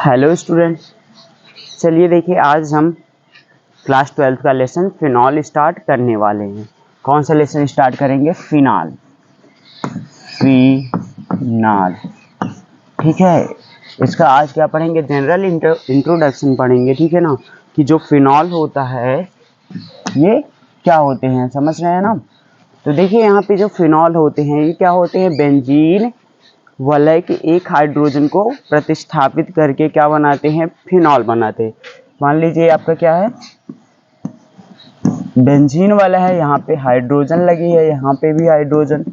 Hello students, चलिए देखिए आज हम क्लास 12th का लेसन फिनॉल स्टार्ट करने वाले हैं। कौन सा लेसन स्टार्ट करेंगे? फिनॉल। ठीक है। इसका आज क्या पढ़ेंगे? जनरल इंट्रोडक्शन पढ़ेंगे, ठीक है ना, कि जो फिनॉल होता है ये क्या होते हैं, समझ रहे हैं ना। तो देखिए यहाँ पे जो फिनॉल होते हैं ये क्या होते हैं? बेंजीन वलय के एक हाइड्रोजन को प्रतिस्थापित करके क्या बनाते हैं? फिनॉल बनाते हैं। मान लीजिए आपका क्या है? बेंजीन वाला है, यहाँ पे हाइड्रोजन लगी है, यहाँ पे भी हाइड्रोजन,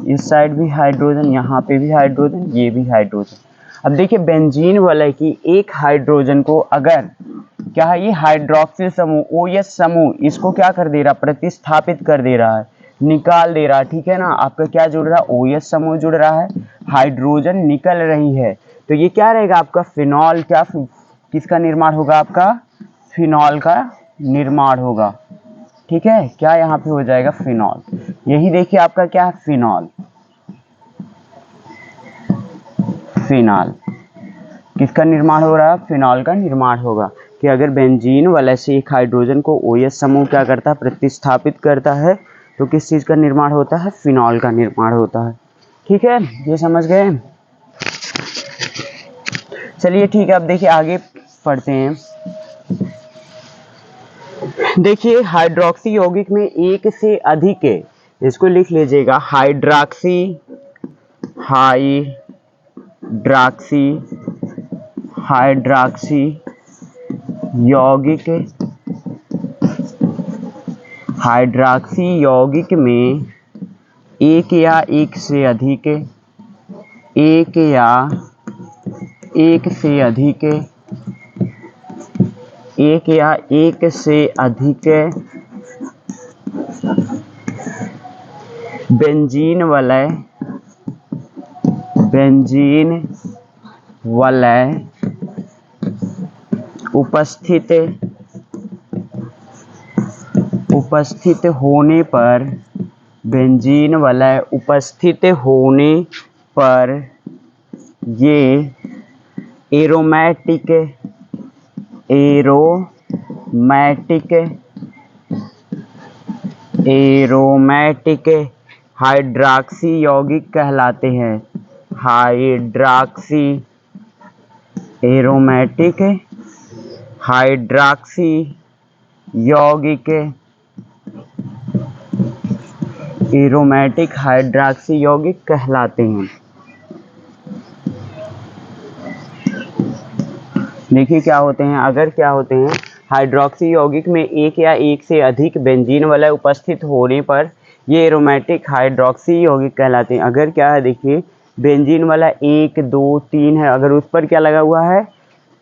इस साइड भी हाइड्रोजन, यहाँ पे भी हाइड्रोजन, ये भी हाइड्रोजन। अब देखिए बेंजीन वाले की एक हाइड्रोजन को अगर क्या है, ये हाइड्रोक्सिल समूह OH समूह इसको क्या कर दे रहा? प्रतिस्थापित कर दे रहा है, निकाल दे रहा है, ठीक है ना। आपका क्या जुड़ रहा है? OH समूह जुड़ रहा है, हाइड्रोजन निकल रही है, तो ये क्या रहेगा आपका? फिनॉल। क्या किसका निर्माण होगा? आपका फिनॉल का निर्माण होगा, ठीक है। क्या यहाँ पे हो जाएगा? फिनॉल। यही देखिए आपका क्या है? फिनॉल। फिनॉल किसका निर्माण हो रहा है? फिनॉल का निर्माण होगा। कि अगर बेंजीन वाले से एक हाइड्रोजन को OH समूह क्या करता है? प्रतिस्थापित करता है, तो किस चीज का निर्माण होता है? फिनॉल का निर्माण होता है, ठीक है। ये समझ गए? चलिए ठीक है, अब देखिए आगे पढ़ते हैं। देखिए हाइड्रोक्सी यौगिक में एक से अधिक है, इसको लिख लीजिएगा। हाइड्रोक्सी यौगिक, हाइड्रोक्सी यौगिक में एक या एक से अधिक, एक या एक से अधिक, एक या एक से अधिक बेंजीन वलय उपस्थित होने पर, बेंजीन वलय उपस्थित होने पर ये एरोमेटिक हाइड्रोक्सी यौगिक कहलाते हैं। एरोमेटिक हाइड्रोक्सी यौगिक, एरोमेटिक हाइड्रोक्सी यौगिक कहलाते हैं। देखिए क्या होते हैं, अगर क्या होते हैं हाइड्रोक्सी यौगिक में एक या एक से अधिक बेंजीन वलय उपस्थित होने पर ये एरोमेटिक हाइड्रोक्सी यौगिक कहलाते हैं। अगर क्या है, देखिए बेंजीन वाला 1 2 3 है, अगर उस पर क्या लगा हुआ है?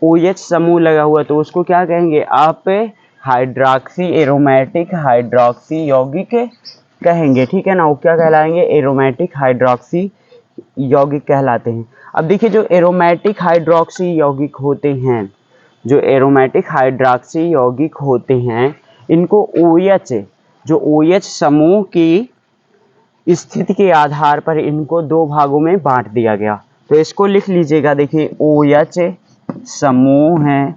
OH समूह लगा हुआ, तो उसको क्या कहेंगे आप? एरोमेटिक हाइड्रोक्सी यौगिक कहेंगे, ठीक है ना। वो क्या कहलाएंगे? एरोमेटिक हाइड्रोक्सी यौगिक कहलाते हैं। अब देखिए जो एरोमेटिक हाइड्रोक्सी यौगिक होते हैं, इनको OH, जो OH समूह की स्थिति के आधार पर इनको दो भागों में बांट दिया गया। तो इसको लिख लीजिएगा। देखिए OH समूह है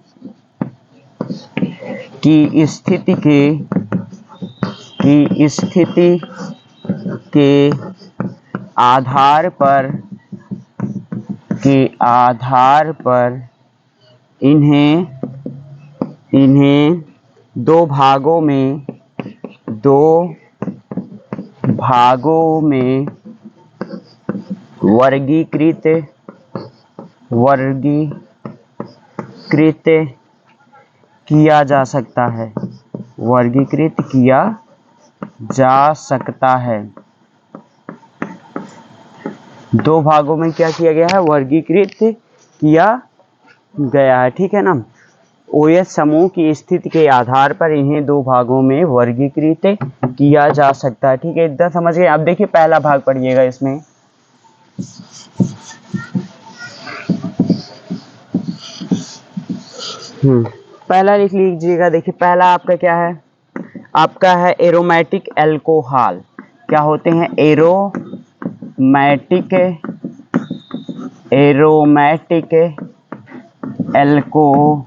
की स्थिति के आधार पर इन्हें दो भागों में वर्गीकृत किया जा सकता है। वर्गीकृत किया जा सकता है। दो भागों में क्या किया गया है? वर्गीकृत किया गया है, ठीक है ना। OH समूह की स्थिति के आधार पर इन्हें दो भागों में वर्गीकृत किया जा सकता है, ठीक है। इतना समझ गए? अब देखिए पहला भाग पढ़िएगा इसमें। पहला लिख लीजिएगा। देखिए पहला आपका क्या है? आपका है एरोमेटिक एल्कोहल। क्या होते हैं? Aromatic alcohol.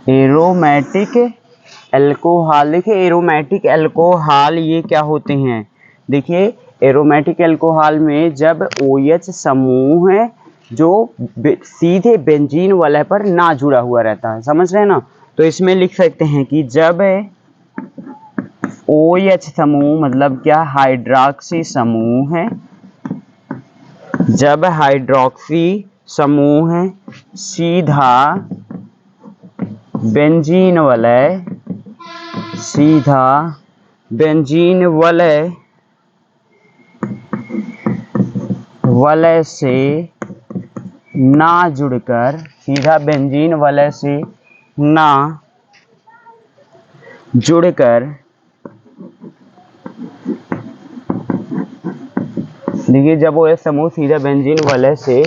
एरोमेटिक एल्कोहल, देखिए एरोमेटिक एल्कोहल ये क्या होते हैं, देखिए एरोमेटिक एल्कोहल में जब OH समूह है जो सीधे बेंजीन वाले पर ना जुड़ा हुआ रहता है, समझ रहे हैं ना। तो इसमें लिख सकते हैं कि जब OH समूह मतलब क्या, हाइड्रॉक्सी समूह है, जब हाइड्रॉक्सी समूह है सीधा बेंजीन वलय, सीधा बेंजीन वलय से ना जुड़कर, सीधा बेंजीन वलय से ना जुड़कर, देखिए जब वो समूह सीधा बेंजीन वलय से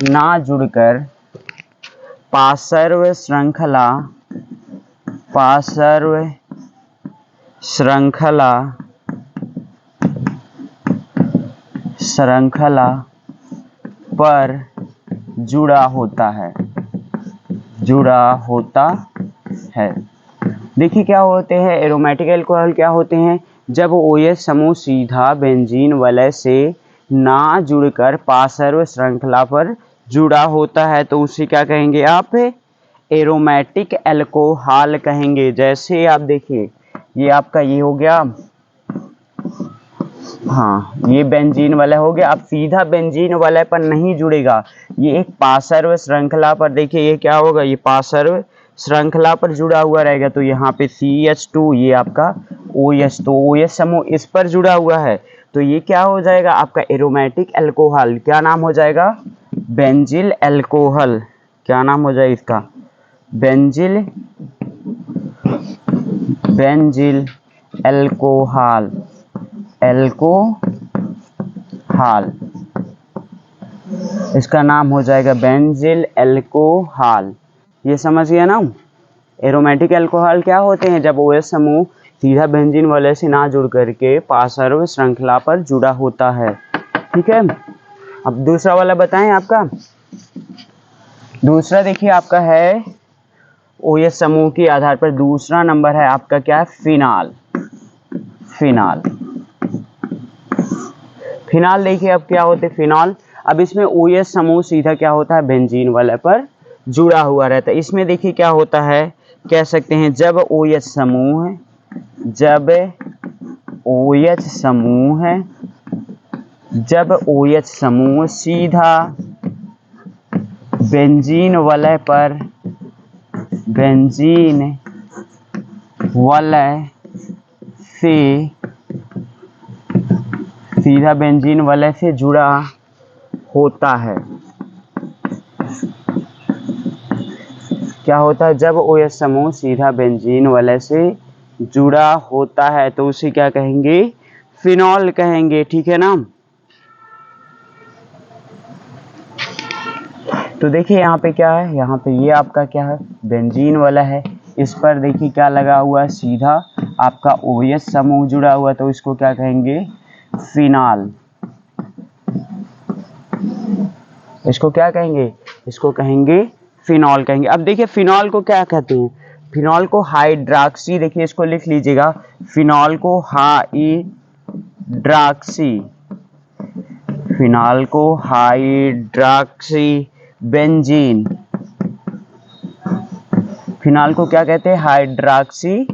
ना जुड़कर पार्श्व श्रृंखला पर जुड़ा होता है। देखिए क्या होते हैं एरोमेटिक एल्कोहल, क्या होते हैं, जब OH समूह सीधा बेंजीन वलय से ना जुड़कर पार्श्व श्रृंखला पर जुड़ा होता है तो उसे क्या कहेंगे आप, एरोमेटिक एल्कोहल कहेंगे। जैसे आप देखिए ये आपका ये हो गया, हाँ ये बेंजीन वाला हो गया, अब सीधा बेंजीन वाले पर नहीं जुड़ेगा, ये एक पार्श्व श्रृंखला पर, देखिए ये क्या होगा, ये पार्श्व श्रृंखला पर जुड़ा हुआ रहेगा। तो यहाँ पे CH2 ये आपका OH, तो OH समूह इस पर जुड़ा हुआ है तो ये क्या हो जाएगा आपका एरोमेटिक एल्कोहल। क्या नाम हो जाएगा, बेंजिल एल्कोहल। क्या नाम हो जाएगा इसका, बेंजिल एल्कोहल। इसका नाम हो जाएगा बेंजिल एल्कोहल। ये समझ गया ना। एरोमेटिक एल्कोहल क्या होते हैं, जब OH समूह सीधा बेंजीन वाले से ना जुड़ करके पार्श्व श्रृंखला पर जुड़ा होता है। ठीक है, अब दूसरा वाला बताएं आपका। दूसरा देखिए आपका है OH समूह के आधार पर दूसरा नंबर है आपका क्या है, फिनाल। देखिए अब क्या होते हैं फिनाल, अब इसमें OH समूह सीधा क्या होता है बेंजीन वाले पर जुड़ा हुआ रहता है। इसमें देखिए क्या होता है, कह सकते हैं जब OH समूह सीधा बेंजीन वलय से जुड़ा होता है। क्या होता है, जब OH समूह सीधा बेंजीन वलय से जुड़ा होता है तो उसे क्या कहेंगे, फिनॉल कहेंगे। ठीक है ना। तो देखिए यहाँ पे क्या है, यहाँ पे ये आपका क्या है बेंजीन वाला है, इस पर देखिए क्या लगा हुआ है, सीधा आपका OH समूह जुड़ा हुआ, तो इसको क्या कहेंगे, फिनाल। इसको क्या कहेंगे, इसको कहेंगे फिनॉल कहेंगे। अब देखिए फिनॉल को क्या कहते हैं, फिनॉल को हाइड्रॉक्सी, देखिए इसको लिख लीजिएगा, फिनॉल को हाइड्रॉक्सी बेंजीन, फिनॉल को क्या कहते हैं, हाइड्रॉक्सी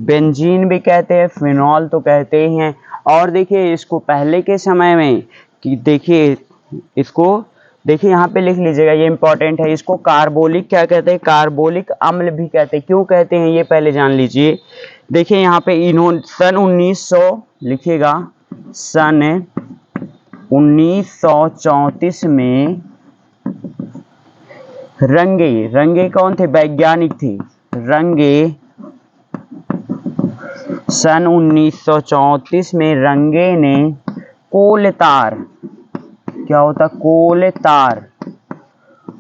बेंजीन भी कहते हैं, फिनॉल तो कहते ही हैं। और देखिए इसको पहले के समय में कि देखिए इसको देखिए यहाँ पे लिख लीजिएगा, ये इंपॉर्टेंट है, इसको कार्बोलिक क्या कहते हैं, कार्बोलिक अम्ल भी कहते हैं। क्यों कहते हैं ये पहले जान लीजिए। देखिए यहाँ पे इन्होंने सन 1900 लिखिएगा, सन 1934 में रंगे कौन थे, वैज्ञानिक थे, रंगे सन 1934 में रंगे ने कोलतार, क्या होता,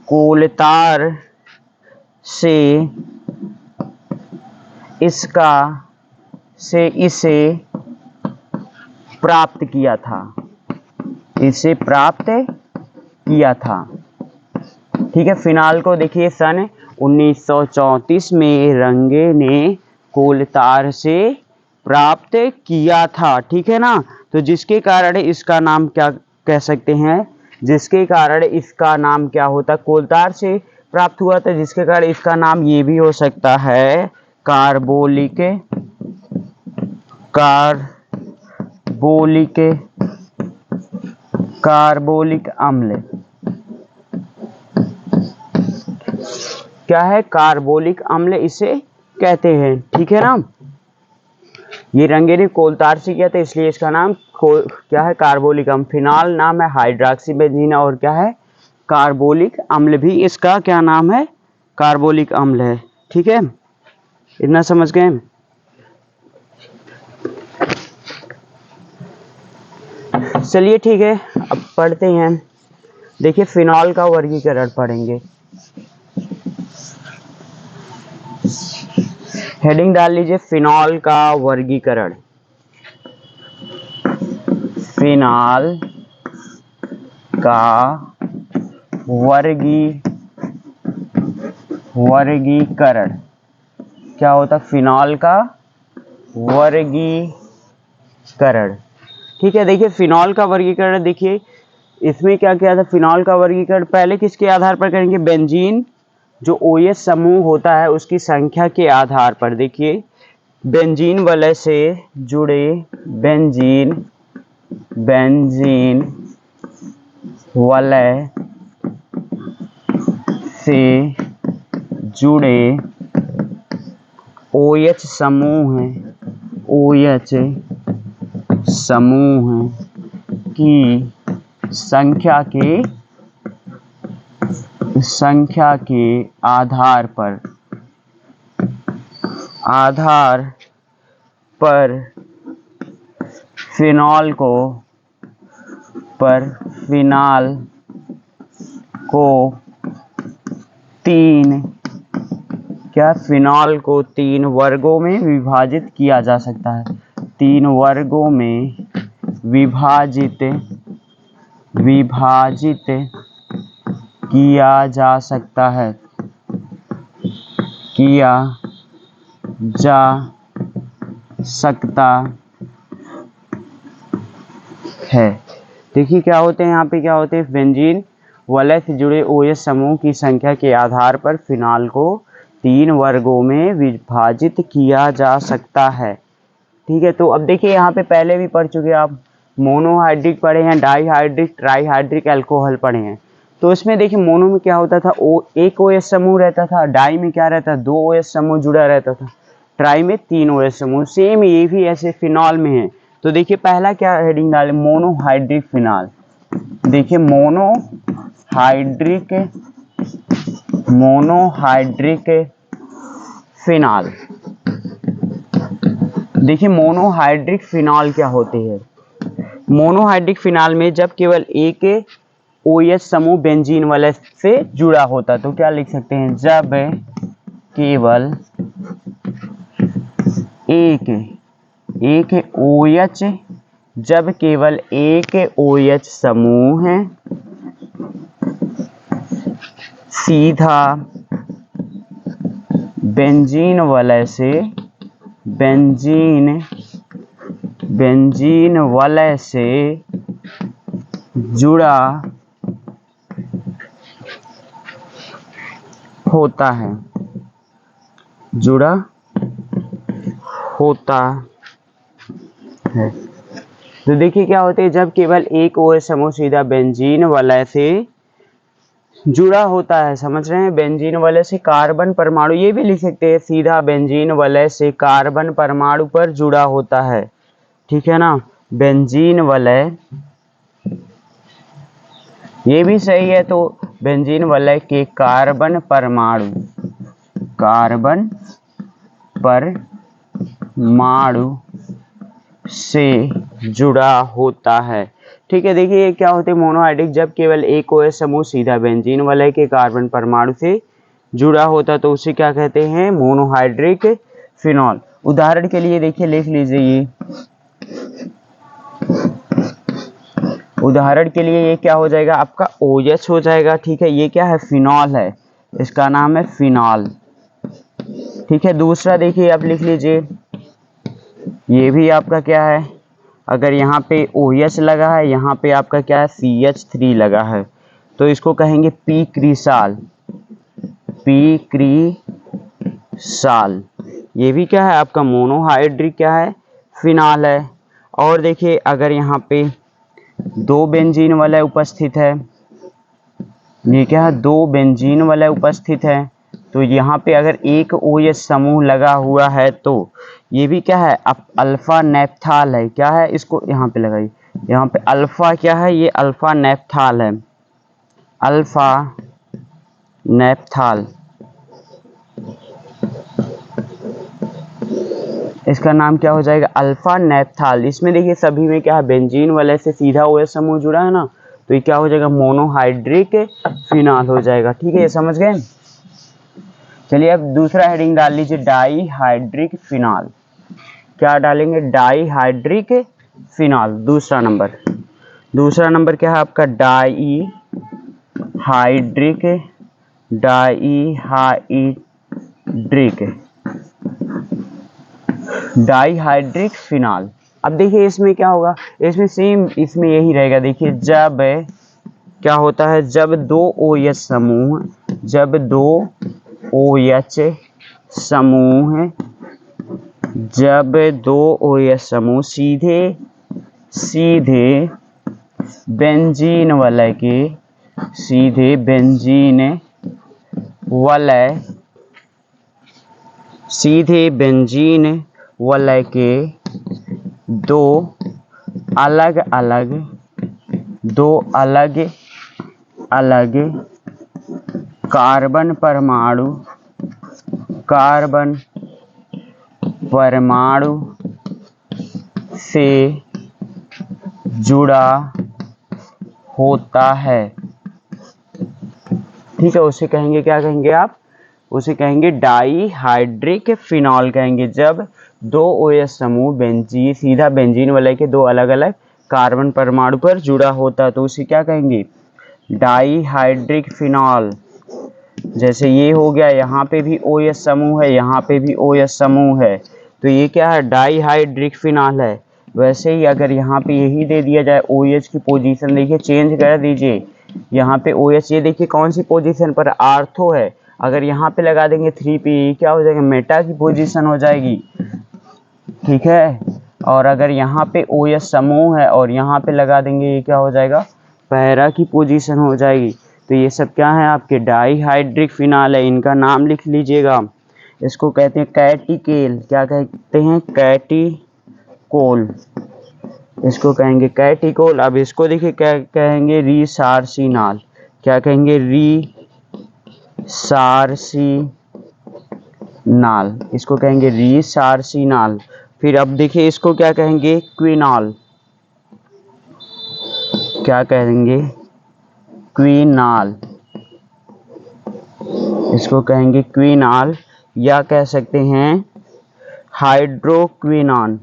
कोलतार से इसे प्राप्त किया था, इसे प्राप्त किया था। ठीक है, फिनाल को देखिए सन 1934 में रंगे ने कोलतार से प्राप्त किया था। ठीक है ना, तो जिसके कारण इसका नाम क्या कह सकते हैं, जिसके कारण इसका नाम क्या होता, कोलतार से प्राप्त हुआ था, जिसके कारण इसका नाम ये भी हो सकता है कार्बोलिक कार्बोलिक अम्ल। क्या है, कार्बोलिक अम्ल इसे कहते हैं। ठीक है ना, ये रंगे ने कोलतार से किया था इसलिए इसका नाम क्या है, कार्बोलिक अम्ल। फिनाल नाम है हाइड्रॉक्सी बेंजीन और क्या है, कार्बोलिक अम्ल भी इसका क्या नाम है, कार्बोलिक अम्ल है। ठीक है, इतना समझ गए। चलिए ठीक है, अब पढ़ते हैं। देखिए फिनॉल का वर्गीकरण पढ़ेंगे। हेडिंग डाल लीजिए, फिनॉल का वर्गीकरण। फिनॉल का वर्गीकरण क्या होता, फिनॉल का वर्गीकरण। ठीक है, देखिए फिनॉल का वर्गीकरण, देखिए इसमें क्या किया था, फिनॉल का वर्गीकरण पहले किसके आधार पर करेंगे, बेंजीन जो OH समूह होता है उसकी संख्या के आधार पर। देखिए बेंजीन वलय से जुड़े बेंजीन वलय से जुड़े OH समूह हैं, OH समूह की संख्या के आधार पर फिनॉल को तीन वर्गों में विभाजित किया जा सकता है। 3 वर्गों में विभाजित किया जा सकता है। देखिए क्या होते हैं यहाँ पे, क्या होते हैं, बेंजीन वलय से जुड़े OH समूह की संख्या के आधार पर फिनॉल को 3 वर्गों में विभाजित किया जा सकता है। ठीक है, तो अब देखिए यहाँ पे पहले भी पढ़ चुके आप, मोनोहाइड्रिक पढ़े हैं, डाईहाइड्रिक, ट्राईहाइड्रिक एल्कोहल पढ़े हैं। तो इसमें देखिए मोनो में क्या होता था, एक OH समूह रहता था, डाई में क्या रहता, 2 OH समूह जुड़ा रहता था, ट्राई में 3 OH समूह। सेम ये भी ऐसे फिनॉल में है। तो देखिए पहला क्या हेडिंग डाले, मोनोहाइड्रिक फिनॉल। देखिए मोनोहाइड्रिक फिनॉल। देखिए मोनोहाइड्रिक फिनॉल क्या होते हैं, मोनोहाइड्रिक फिनॉल में जब केवल एक OH समूह बेंजीन वलय से जुड़ा होता तो क्या लिख सकते हैं, जब केवल एक OH समूह सीधा बेंजीन वलय से जुड़ा होता है। तो देखिए क्या होते हैं, जब केवल एक OH समूह सीधा बेंजीन वलय से जुड़ा होता है, समझ रहे हैं, बेंजीन वलय से कार्बन परमाणु, ये भी लिख सकते हैं सीधा बेंजीन वलय से कार्बन परमाणु पर जुड़ा होता है। ठीक है ना, बेंजीन वलय, ये भी सही है। तो बेंजीन वलय के कार्बन परमाणु से जुड़ा होता है। ठीक है, देखिए क्या होते हैं मोनोहाइड्रिक, जब केवल एक OH समूह सीधा बेंजीन वलय के कार्बन परमाणु से जुड़ा होता तो उसे क्या कहते हैं, मोनोहाइड्रिक फिनॉल। उदाहरण के लिए देखिए लिख लीजिए, ये उदाहरण के लिए ये क्या हो जाएगा आपका OH हो जाएगा। ठीक है, ये क्या है फिनॉल है, इसका नाम है फिनॉल। ठीक है, दूसरा देखिए आप लिख लीजिए, ये भी आपका क्या है, अगर यहाँ पे OH लगा है, यहाँ पे आपका क्या है CH3 लगा है, तो इसको कहेंगे पीक्रिसाल। पीक्रिसाल ये भी क्या है आपका मोनोहाइड्रिक क्या है फिनॉल है। और देखिए अगर यहाँ पे दो बेंजीन वाला उपस्थित है, ये क्या है दो बेंजीन वाला उपस्थित है, तो यहाँ पे अगर एक OH समूह लगा हुआ है तो ये भी क्या है अब अल्फा नेप्थाल है। क्या है, इसको यहाँ पे लगाइए, यहाँ पे अल्फा क्या है, ये अल्फा नेप्थाल है, अल्फा नेप्थाल, इसका नाम क्या हो जाएगा अल्फा नेप्थाल। इसमें देखिए सभी में क्या है बेंजीन वाले से सीधा OH समूह जुड़ा है ना, तो ये क्या हो जाएगा मोनोहाइड्रिक फिनॉल हो जाएगा। ठीक है, ये समझ गए। चलिए अब दूसरा हेडिंग डाल लीजिए डाईहाइड्रिक फिनॉल। क्या डालेंगे डाईहाइड्रिक फिनॉल। दूसरा नंबर क्या है आपका डाईहाइड्रिक डाईहाइड्रिक फिनॉल। अब देखिए इसमें क्या होगा, इसमें सेम इसमें यही रहेगा। देखिए जब क्या होता है, जब दो OH समूह सीधे बेंजीन वलय के दो अलग अलग कार्बन परमाणु से जुड़ा होता है। ठीक है, उसे कहेंगे क्या कहेंगे आप, उसे कहेंगे डाईहाइड्रिक फिनॉल कहेंगे। जब दो OH समूह सीधा बेंजीन वाले के दो अलग अलग कार्बन परमाणु पर जुड़ा होता है तो उसे क्या कहेंगे डाईहाइड्रिक फिनॉल। जैसे ये हो गया, यहाँ पे भी OH समूह है, यहाँ पे भी OH समूह है, तो ये क्या है डाईहाइड्रिक फिनॉल है। वैसे ही अगर यहाँ पे यही दे दिया जाए OH की पोजीशन देखिए चेंज कर दीजिए, यहाँ पे OH ये देखिए कौन सी पोजीशन पर आर्थो है, अगर यहाँ पे लगा देंगे 3p क्या हो जाएगा मेटा की पोजीशन हो जाएगी। ठीक है, और अगर यहाँ पे OH समूह है और यहाँ पे लगा देंगे ये क्या हो जाएगा पैरा की पोजीशन हो जाएगी। तो ये सब क्या है आपके डाईहाइड्रिक फिनॉल है, इनका नाम लिख लीजिएगा। इसको कहते हैं कैटिकेल। क्या कहते हैं कैटिकोल, इसको कहेंगे कैटिकोल। अब इसको देखिए क्या कहेंगे रीसार्सिनाल। क्या कहेंगे रीसार्सिनाल, इसको कहेंगे रीसार्सिनाल। फिर अब देखिए इसको क्या कहेंगे क्विनॉल। क्या कहेंगे क्विनॉल, इसको कहेंगे क्विनॉल या कह सकते हैं हाइड्रोक्विनॉन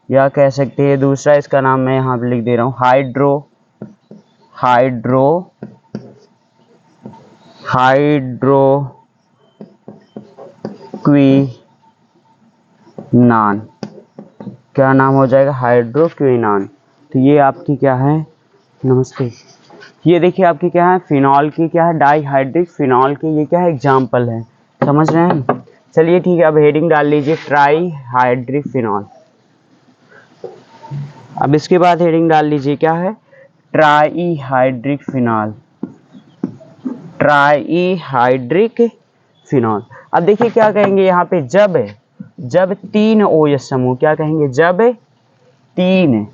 या कह सकते हैं दूसरा इसका नाम मैं यहाँ पे लिख दे रहा हूँ हाइड्रोक्विनॉन। क्या नाम हो जाएगा हाइड्रोक्विनॉन। तो ये आपकी क्या है, नमस्ते, ये देखिए आपकी क्या है फिनॉल की क्या है डाईहाइड्रिक फिनॉल की ये क्या है एग्जाम्पल है, समझ रहे हैं। चलिए ठीक है, अब हेडिंग डाल लीजिए ट्राईहाइड्रिक फिनॉल। अब इसके बाद हेडिंग डाल लीजिए क्या है ट्राईहाइड्रिक फिनॉल। Trihydric phenol. अब देखिए क्या कहेंगे यहाँ पे जब तीन OH समूह, क्या कहेंगे जब तीन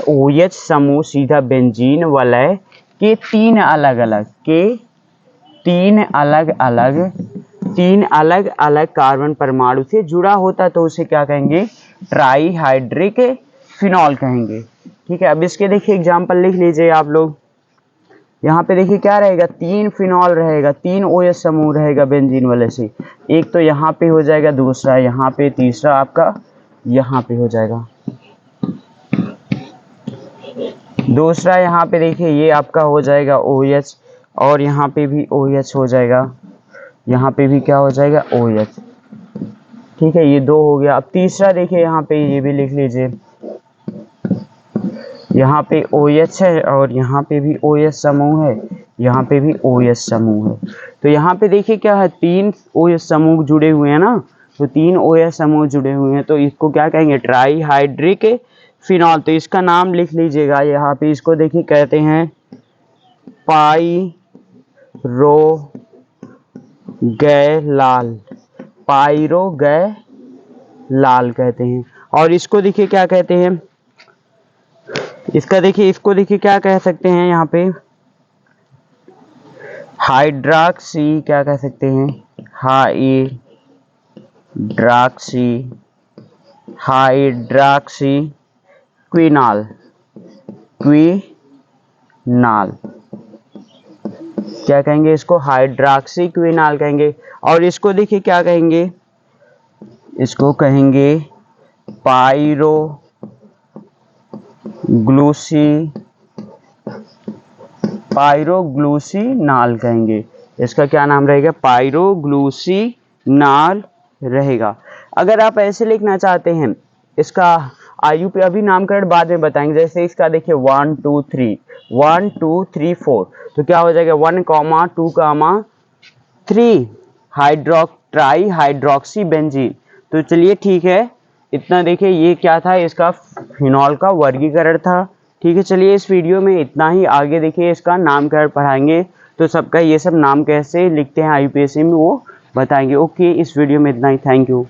OH समूह सीधा बेंजीन वलय के तीन अलग अलग कार्बन परमाणु से जुड़ा होता तो उसे क्या कहेंगे ट्राईहाइड्रिक फिनॉल कहेंगे। ठीक है, अब इसके देखिए एग्जाम्पल लिख लीजिए आप लोग। यहाँ पे देखिए क्या रहेगा तीन फिनॉल रहेगा, तीन OH समूह रहेगा बेंजीन वाले से, एक तो यहाँ पे हो जाएगा, दूसरा यहाँ पे, तीसरा आपका यहाँ पे हो जाएगा। दूसरा यहाँ पे देखिए ये आपका हो जाएगा OH, और यहाँ पे भी OH हो जाएगा, यहाँ पे भी क्या हो जाएगा OH। ठीक है, ये 2 हो गया। अब तीसरा देखिए यहाँ पे ये भी लिख लीजिए, यहाँ पे OH है और यहाँ पे भी OH समूह है, यहाँ पे भी OH समूह है। तो यहाँ पे देखिए क्या है, 3 OH समूह जुड़े हुए हैं ना, तो 3 OH समूह जुड़े हुए हैं, तो इसको क्या कहेंगे, ट्राई हाइड्रिक फिनॉल। तो इसका नाम लिख लीजिएगा यहाँ पे, इसको देखिए कहते हैं पाइरोगैलाल, पाइरोगैलाल कहते हैं। और इसको देखिए क्या कहते हैं, इसको देखिए क्या कह सकते हैं, यहाँ पे हाइड्रॉक्सी क्या कह सकते हैं, हाइड्रॉक्सी क्विनाल क्या कहेंगे, इसको हाइड्रॉक्सी क्विनाल कहेंगे। और इसको देखिए क्या कहेंगे, इसको कहेंगे पाइरोग्लूसिनाल कहेंगे। इसका क्या नाम रहेगा, पाइरोग्लूसिनाल रहेगा। अगर आप ऐसे लिखना चाहते हैं, इसका आयु पे अभी नामकरण बाद में बताएंगे। जैसे इसका देखिए 1 2 3 4, तो क्या हो जाएगा 1, 2, 3 ट्राई हाइड्रोक्सी बेंजीन। तो चलिए ठीक है, इतना देखिए ये क्या था, इसका फिनॉल का वर्गीकरण था। ठीक है, चलिए इस वीडियो में इतना ही। आगे देखिए इसका नामकरण पढ़ाएंगे, तो सबका ये सब नाम कैसे लिखते हैं IUPAC में वो बताएंगे। ओके, इस वीडियो में इतना ही। Thank you.